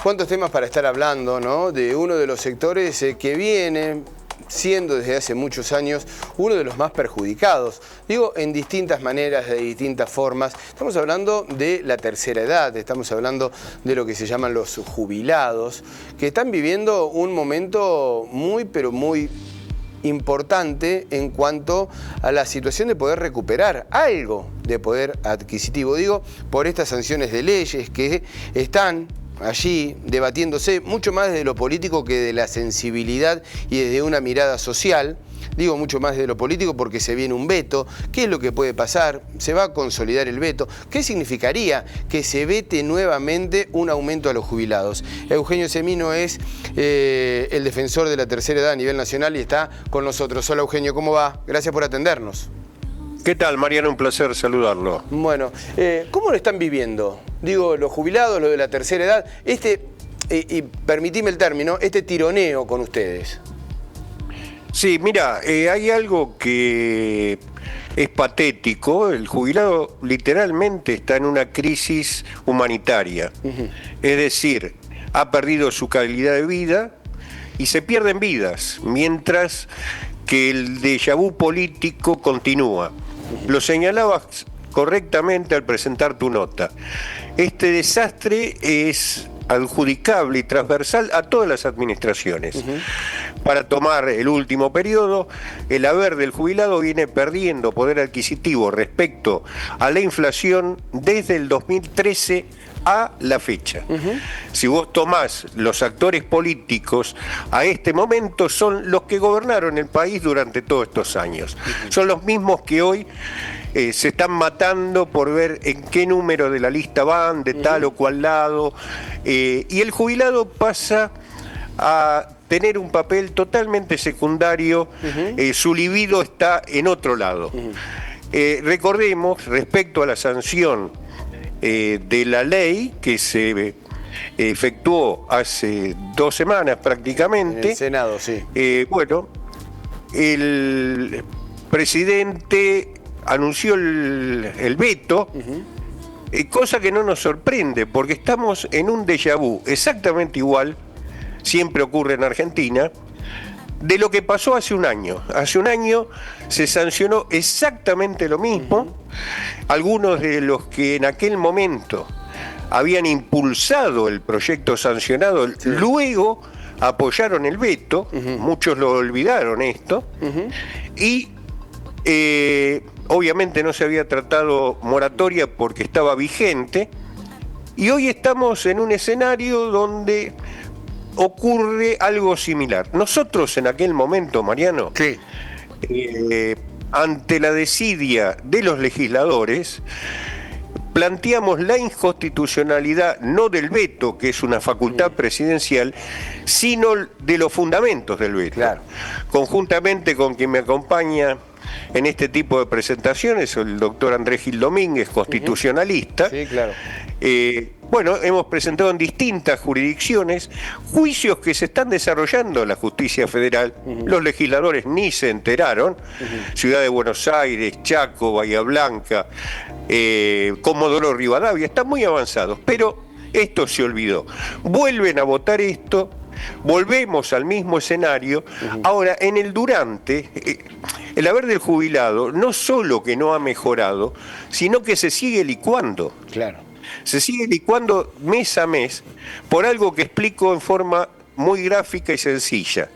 Cuántos temas para estar hablando, ¿no? De uno de los sectores que viene siendo desde hace muchos años uno de los más perjudicados. Digo, en distintas maneras, de distintas formas. Estamos hablando de la tercera edad, estamos hablando de lo que se llaman los jubilados, que están viviendo un momento muy, pero muy importante en cuanto a la situación de poder recuperar algo de poder adquisitivo. Digo, por estas sanciones de leyes que están allí debatiéndose mucho más desde lo político que de la sensibilidad y desde una mirada social. Digo mucho más desde lo político porque se viene un veto. ¿Qué es lo que puede pasar? ¿Se va a consolidar el veto? ¿Qué significaría que se vete nuevamente un aumento a los jubilados? Eugenio Semino es el defensor de la tercera edad a nivel nacional y está con nosotros. Hola Eugenio, ¿cómo va? Gracias por atendernos. ¿Qué tal, Mariano? Un placer saludarlo. Bueno, ¿cómo lo están viviendo? Digo, los jubilados, los de la tercera edad, y permitime el término, este tironeo con ustedes. Sí, mira, hay algo que es patético. El jubilado literalmente está en una crisis humanitaria. Es decir, ha perdido su calidad de vida y se pierden vidas, mientras que el déjà vu político continúa. Lo señalabas correctamente al presentar tu nota. Este desastre es adjudicable y transversal a todas las administraciones. Para tomar el último periodo, el haber del jubilado viene perdiendo poder adquisitivo respecto a la inflación desde el 2013 a la fecha. Si vos tomás los actores políticos a este momento, son los que gobernaron el país durante todos estos años. Son los mismos que hoy se están matando por ver en qué número de la lista van, de tal o cual lado, y el jubilado pasa a tener un papel totalmente secundario, su libido está en otro lado. Recordemos, respecto a la sanción de la ley que se efectuó hace 2 semanas prácticamente. En el Senado, sí. Bueno, el presidente anunció el veto, cosa que no nos sorprende, porque estamos en un déjà vu exactamente igual, siempre ocurre en Argentina, de lo que pasó hace un año. Hace un año se sancionó exactamente lo mismo. Algunos de los que en aquel momento habían impulsado el proyecto sancionado, luego apoyaron el veto, muchos lo olvidaron esto, y obviamente no se había tratado moratoria porque estaba vigente, y hoy estamos en un escenario donde ocurre algo similar. Nosotros en aquel momento, Mariano, ante la desidia de los legisladores, planteamos la inconstitucionalidad no del veto, que es una facultad presidencial, sino de los fundamentos del veto. Claro. Conjuntamente con quien me acompaña en este tipo de presentaciones, el doctor Andrés Gil Domínguez, constitucionalista. Sí, claro. Bueno, hemos presentado en distintas jurisdicciones juicios que se están desarrollando en la justicia federal. Los legisladores ni se enteraron. Ciudad de Buenos Aires, Chaco, Bahía Blanca, Comodoro Rivadavia, están muy avanzados, pero esto se olvidó. Vuelven a votar esto, volvemos al mismo escenario. Ahora, en el durante, el haber del jubilado no solo que no ha mejorado, sino que se sigue licuando. Claro. Se sigue licuando mes a mes por algo que explico en forma muy gráfica y sencilla.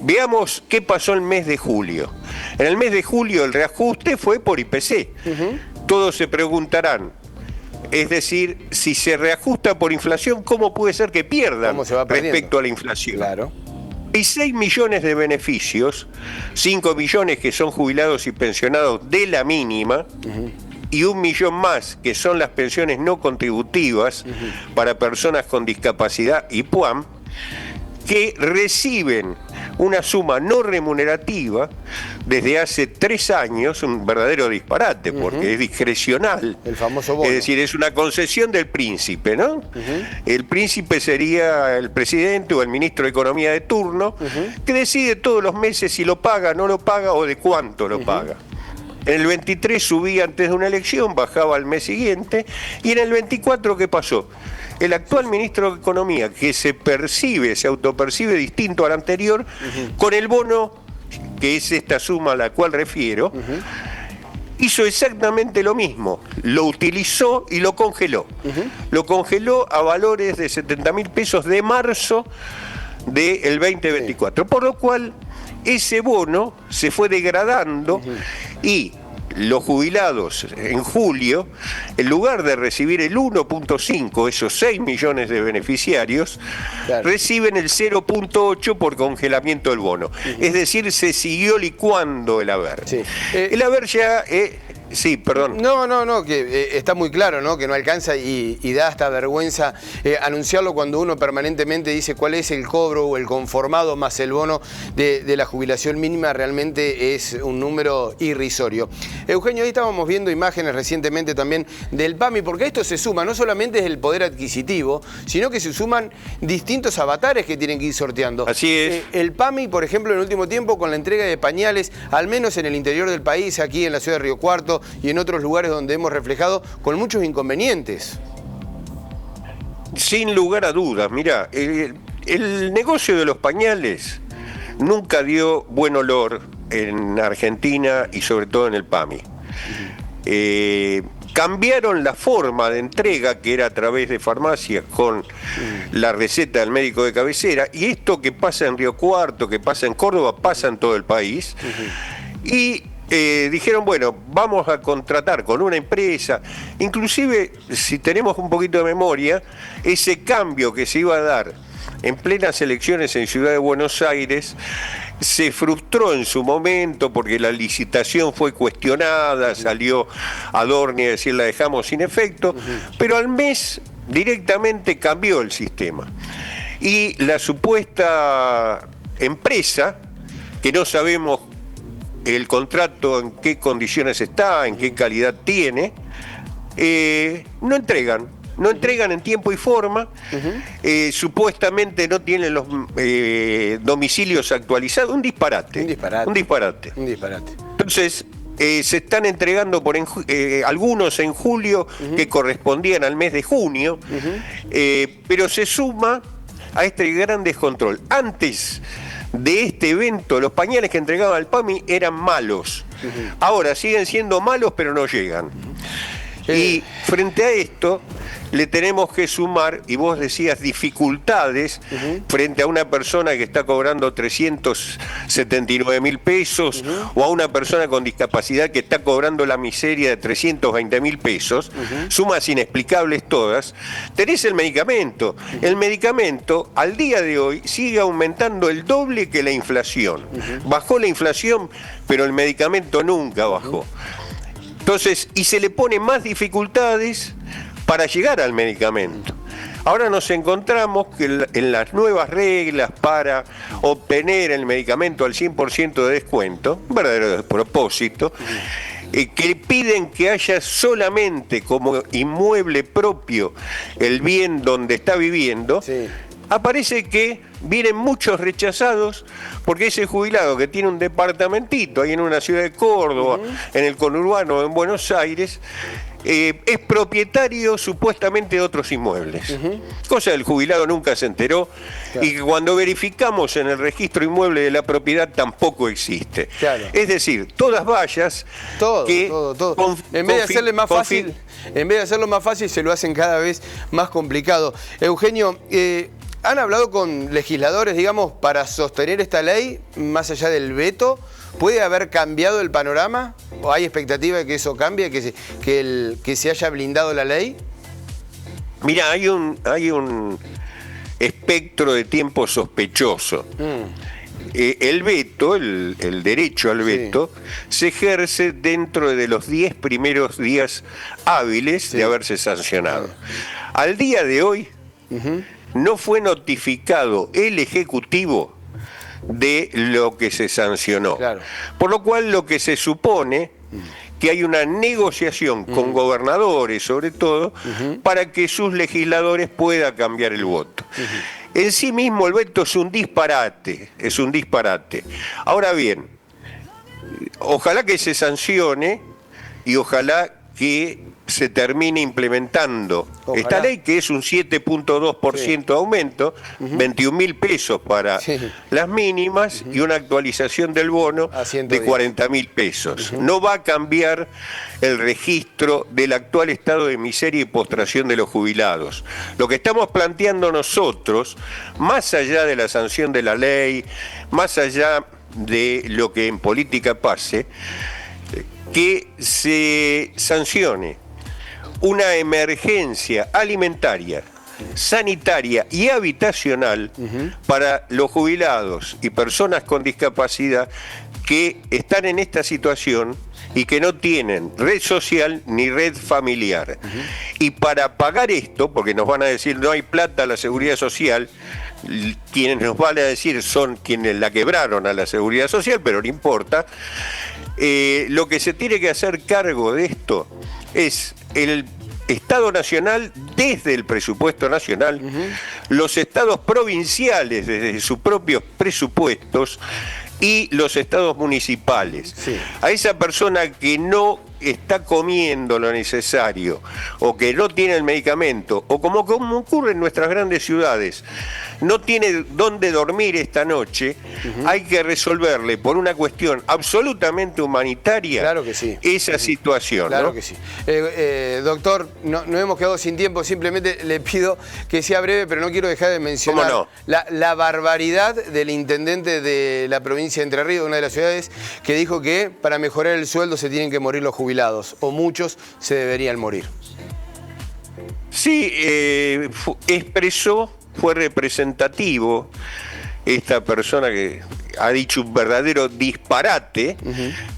Veamos qué pasó el mes de julio. En el mes de julio el reajuste fue por IPC. Todos se preguntarán, es decir, si se reajusta por inflación, ¿cómo puede ser que pierdan respecto a la inflación? Claro. Hay 6 millones de beneficios, 5 millones que son jubilados y pensionados de la mínima, y 1 millón más que son las pensiones no contributivas para personas con discapacidad y PUAM, que reciben una suma no remunerativa desde hace 3 años, un verdadero disparate, porque es discrecional. El famoso bono. Es decir, es una concesión del príncipe, ¿no? El príncipe sería el presidente o el ministro de Economía de turno, que decide todos los meses si lo paga, no lo paga o de cuánto lo paga. En el 23 subía antes de una elección, bajaba al mes siguiente, y en el 24, ¿qué pasó? el actual ministro de Economía, que se autopercibe distinto al anterior, con el bono, que es esta suma a la cual refiero, hizo exactamente lo mismo, lo utilizó y lo congeló. Lo congeló a valores de 70.000 pesos de marzo del 2024, por lo cual ese bono se fue degradando y los jubilados en julio, en lugar de recibir el 1.5, esos 6 millones de beneficiarios, reciben el 0.8 por congelamiento del bono. Es decir, se siguió licuando el haber. El haber ya... Sí, perdón. No, que está muy claro, ¿no? Que no alcanza y da hasta vergüenza anunciarlo cuando uno permanentemente dice cuál es el cobro o el conformado más el bono de la jubilación mínima. Realmente es un número irrisorio. Eugenio, ahí estábamos viendo imágenes recientemente también del PAMI, porque esto se suma, no solamente es el poder adquisitivo, sino que se suman distintos avatares que tienen que ir sorteando. Así es. El PAMI, por ejemplo, en el último tiempo, con la entrega de pañales, al menos en el interior del país, aquí en la ciudad de Río Cuarto, y en otros lugares donde hemos reflejado, con muchos inconvenientes. Sin lugar a dudas, mirá, el negocio de los pañales nunca dio buen olor en Argentina y sobre todo en el PAMI. Cambiaron la forma de entrega, que era a través de farmacias con la receta del médico de cabecera, y esto que pasa en Río Cuarto, que pasa en Córdoba, pasa en todo el país. Y dijeron, bueno, vamos a contratar con una empresa, inclusive si tenemos un poquito de memoria, ese cambio que se iba a dar en plenas elecciones en Ciudad de Buenos Aires se frustró en su momento porque la licitación fue cuestionada, salió Adorni a decir la dejamos sin efecto, pero al mes directamente cambió el sistema. Y la supuesta empresa, que no sabemos el contrato en qué condiciones está, en qué calidad tiene, no entregan en tiempo y forma, supuestamente no tienen los domicilios actualizados, un disparate. Entonces, se están entregando algunos en julio, que correspondían al mes de junio, pero se suma a este gran descontrol. Antes de este evento, los pañales que entregaba el PAMI eran malos. Ahora siguen siendo malos, pero no llegan. Y frente a esto, le tenemos que sumar, y vos decías, dificultades frente a una persona que está cobrando 379.000 pesos o a una persona con discapacidad que está cobrando la miseria de 320.000 pesos, sumas inexplicables todas. Tenés el medicamento. El medicamento, al día de hoy, sigue aumentando el doble que la inflación. Bajó la inflación, pero el medicamento nunca bajó. Entonces, y se le pone más dificultades para llegar al medicamento. Ahora nos encontramos que en las nuevas reglas para obtener el medicamento al 100% de descuento, un verdadero despropósito, que piden que haya solamente como inmueble propio el bien donde está viviendo, aparece que vienen muchos rechazados porque ese jubilado que tiene un departamentito ahí en una ciudad de Córdoba, en el conurbano, en Buenos Aires, es propietario supuestamente de otros inmuebles. Cosa del jubilado nunca se enteró, y que cuando verificamos en el registro inmueble de la propiedad tampoco existe. Es decir, todas vallas todo. En vez de hacerle más fácil, se lo hacen cada vez más complicado. Eugenio, ¿han hablado con legisladores, digamos, para sostener esta ley, más allá del veto? ¿Puede haber cambiado el panorama? ¿O hay expectativa de que eso cambie, que se haya blindado la ley? Mira, hay un espectro de tiempo sospechoso. El veto, el derecho al veto, se ejerce dentro de los 10 primeros días hábiles de haberse sancionado. Al día de hoy, no fue notificado el Ejecutivo de lo que se sancionó. Por lo cual lo que se supone que hay una negociación con gobernadores, sobre todo, para que sus legisladores puedan cambiar el voto. En sí mismo el veto es un disparate, Ahora bien, ojalá que se sancione y ojalá que se termine implementando Ojalá. esta ley, que es un 7.2% de aumento, 21.000 pesos para las mínimas y una actualización del bono A de 110. 40.000 pesos. No va a cambiar el registro del actual estado de miseria y postración de los jubilados. Lo que estamos planteando nosotros, más allá de la sanción de la ley, más allá de lo que en política pase, que se sancione una emergencia alimentaria, sanitaria y habitacional para los jubilados y personas con discapacidad que están en esta situación y que no tienen red social ni red familiar. Y para pagar esto, porque nos van a decir no hay plata a la seguridad social, quienes nos van a decir son quienes la quebraron a la seguridad social, pero no importa, lo que se tiene que hacer cargo de esto es el Estado Nacional desde el presupuesto nacional, los estados provinciales desde sus propios presupuestos y los estados municipales. Sí. A esa persona que no está comiendo lo necesario o que no tiene el medicamento o como ocurre en nuestras grandes ciudades, no tiene dónde dormir esta noche, hay que resolverle por una cuestión absolutamente humanitaria. Claro que sí. Esa situación. Claro ¿no? que sí. Doctor, no hemos quedado sin tiempo, simplemente le pido que sea breve, pero no quiero dejar de mencionar ¿Cómo no? la barbaridad del intendente de la provincia de Entre Ríos, una de las ciudades, que dijo que para mejorar el sueldo se tienen que morir los jubilados, o muchos se deberían morir. Sí, expresó, fue representativo esta persona que ha dicho un verdadero disparate,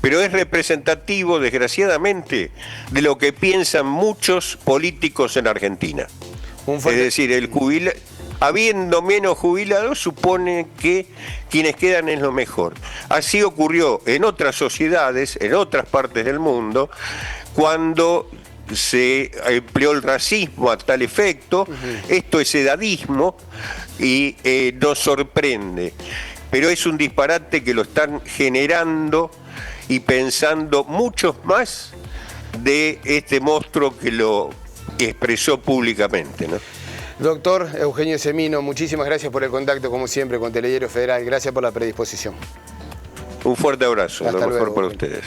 pero es representativo, desgraciadamente, de lo que piensan muchos políticos en Argentina. Es decir, habiendo menos jubilados, supone que quienes quedan es lo mejor. Así ocurrió en otras sociedades, en otras partes del mundo, cuando se empleó el racismo a tal efecto. Esto es edadismo y nos sorprende. Pero es un disparate que lo están generando y pensando muchos más de este monstruo que lo expresó públicamente, ¿no? Doctor Eugenio Semino, muchísimas gracias por el contacto, como siempre, con Telediario Federal. Gracias por la predisposición. Un fuerte abrazo, Hasta lo mejor luego. para ustedes.